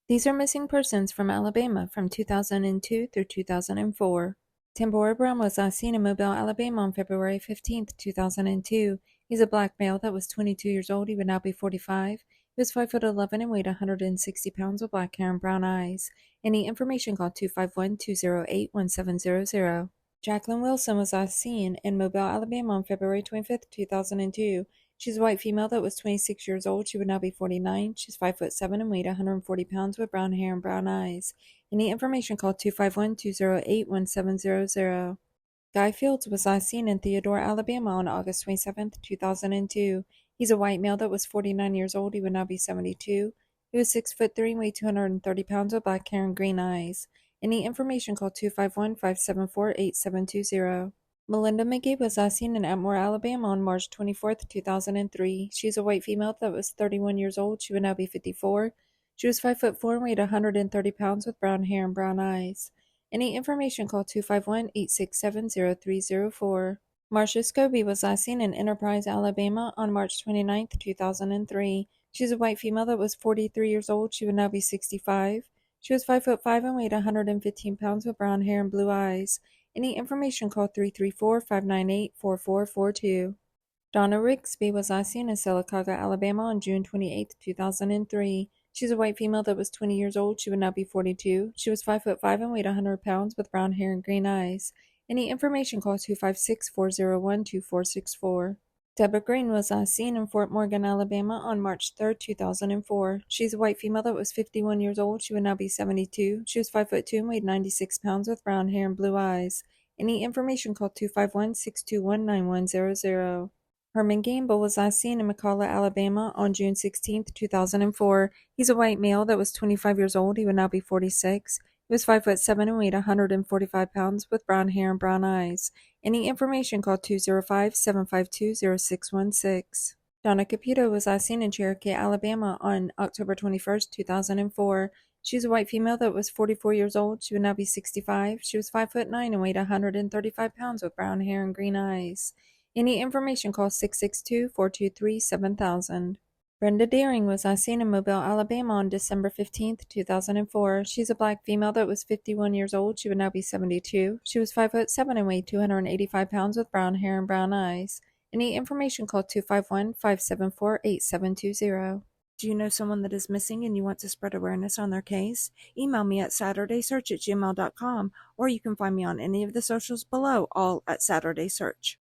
These are missing persons from Alabama from 2002 through 2004. Tambora Brown was last seen in Mobile, Alabama on February 15th, 2002. He's a black male that was 22 years old. He would now be 45. He was 5'11" and weighed 160 pounds with black hair and brown eyes. Any information, call 251-208-1700. Jacqueline Wilson was last seen in Mobile, Alabama on February 25th, 2002. She's a white female that was 26 years old. She would now be 49. She's 5'7" and weighed 140 pounds with brown hair and brown eyes. Any information, call 251-208-1700. Guy Fields was last seen in Theodore, Alabama on August 27th, 2002. He's a white male that was 49 years old. He would now be 72. He was 6'3" and weighed 230 pounds with black hair and green eyes. Any information, call 251-574-8720. Melinda McGee was last seen in Atmore, Alabama on March 24th, 2003. She's a white female that was 31 years old. She would now be 54. She was 5'4" and weighed 130 pounds with brown hair and brown eyes. Any information, call 251-867-0304. Marcia Scobie was last seen in Enterprise, Alabama on March 29th, 2003. She's a white female that was 43 years old. She would now be 65. She was 5'5" and weighed 115 pounds with brown hair and blue eyes. Any information, call 334-598-4442. Donna Rigsby was last seen in Sylacauga, Alabama on June 28, 2003. She's a white female that was 20 years old. She would now be 42. She was 5'5" and weighed 100 pounds with brown hair and green eyes. Any information, call 256-401-2464. Deborah Green was last seen in Fort Morgan, Alabama on March 3, 2004. She's a white female that was 51 years old. She would now be 72. She was 5'2" and weighed 96 pounds with brown hair and blue eyes. Any information, call 251-621-9100. Herman Gamble was last seen in McCalla, Alabama on June 16, 2004. He's a white male that was 25 years old. He would now be 46. He was 5'7" and weighed 145 pounds with brown hair and brown eyes. Any information, call 205-752-0616. Donna Caputo was last seen in Cherokee, Alabama on October 21st, 2004. She's a white female that was 44 years old. She would now be 65. She was 5'9" and weighed 135 pounds with brown hair and green eyes. Any information, call 662-423-7000. Brenda Deering was last seen in Mobile, Alabama on December 15th, 2004. She's a black female that was 51 years old. She would now be 72. She was 5'7" and weighed 285 pounds with brown hair and brown eyes. Any information, call 251-574-8720. Do you know someone that is missing and you want to spread awareness on their case? Email me at saturdaysearch@gmail.com, or you can find me on any of the socials below, all at Saturday Search.